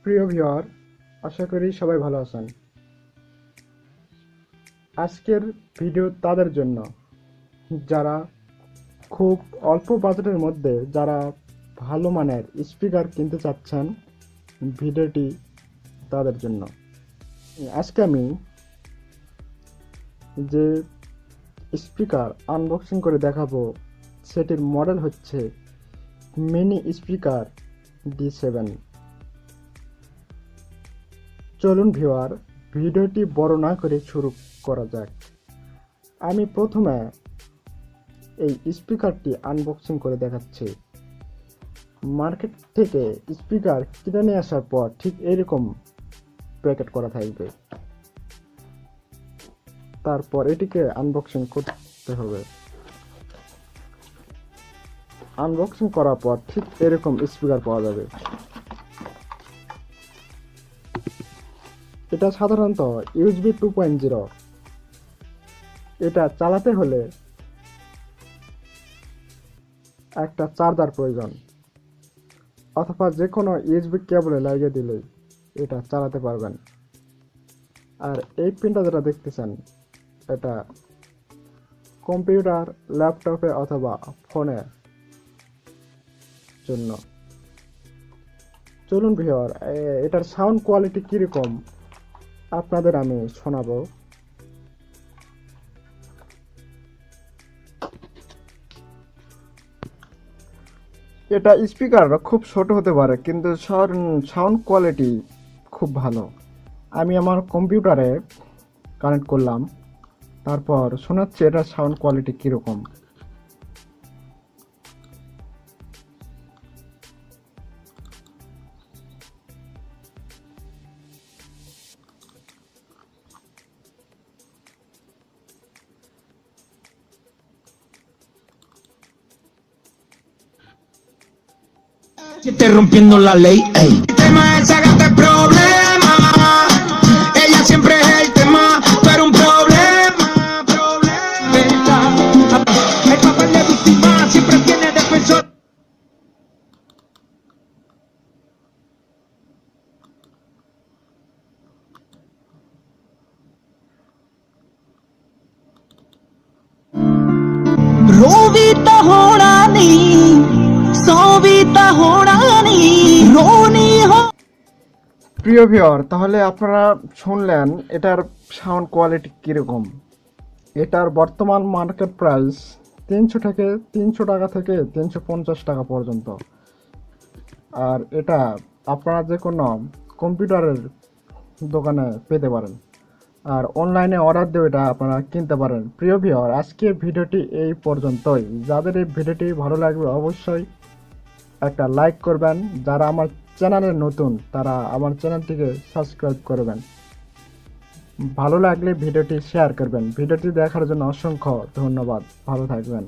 প্রিয় ভিউয়ার, আশা করি সবাই ভালো আছেন। আজকের ভিডিও তাদের জন্য যারা খুব অল্প বাজেটের মধ্যে যারা ভালো মানের স্পিকার কিনতে চাচ্ছেন। ভিডিওটি তাদের জন্য। আজকে আমি যে স্পিকার আনবক্সিং করে দেখাবো সেটির মডেল হচ্ছে মিনি স্পিকার D7। চলুন ভিউয়ার, ভিডিওটি বড় না করে শুরু করা যাক। আমি প্রথমে এই স্পিকারটি আনবক্সিং করে দেখাচ্ছি। মার্কেট থেকে স্পিকার কিনে নিয়ে আসার পর ঠিক এরকম প্যাকেট করা থাকবে। তারপর এটিকে আনবক্সিং করতে হবে। আনবক্সিং করার পর ঠিক এরকম স্পিকার পাওয়া যাবে। এটা সাধারণত USB 2.0। এটা চালাতে হলে একটা চার্জার প্রয়োজন, অথবা যে কোনো USB কেবলে লাগিয়ে দিলেই এটা চালাতে পারবেন। আর এই পিনটা যেটা দেখতেছেন, এটা কম্পিউটার, ল্যাপটপে অথবা ফোনের জন্য। চলুন ভিউয়ার, এটার সাউন্ড কোয়ালিটি কীরকম আপনাদের আমি শোনাবো। এটা স্পিকার খুব ছোট হতে পারে, কিন্তু সাউন্ড কোয়ালিটি খুব ভালো। আমি আমার কম্পিউটারে কানেক্ট করলাম, তারপর শোনাচ্ছি এটার সাউন্ড কোয়ালিটি কীরকম। Siete rompiendo la ley, ey. El tema es sacarte problema. Ella siempre es el tema, pero un problema. El papel de víctima siempre tiene defensor. रोवी तो होना नहीं, सोवी तो होना नहीं, रोनी हो। প্রিয় ভিউয়ার, তাহলে আপনারা শুনলেন এটার সাউন্ড কোয়ালিটি কীরকম। এটার বর্তমান মার্কেট প্রাইস 300 টাকা থেকে 350 টাকা পর্যন্ত। আর এটা আপনারা যে কোনো কম্পিউটারের দোকানে পেতে পারেন, আর অনলাইনে অর্ডার দিয়ে এটা আপনারা কিনতে পারেন। প্রিয় ভিউয়ার, আজকের ভিডিওটি এই পর্যন্তই। যাদের এই ভিডিওটি ভালো লাগবে অবশ্যই একটা লাইক করবেন। যারা আমার চ্যানেলে নতুন তারা আমার চ্যানেলটিকে সাবস্ক্রাইব করবেন। ভালো লাগলে ভিডিওটি শেয়ার করবেন। ভিডিওটি দেখার জন্য অসংখ্য ধন্যবাদ। ভালো থাকবেন।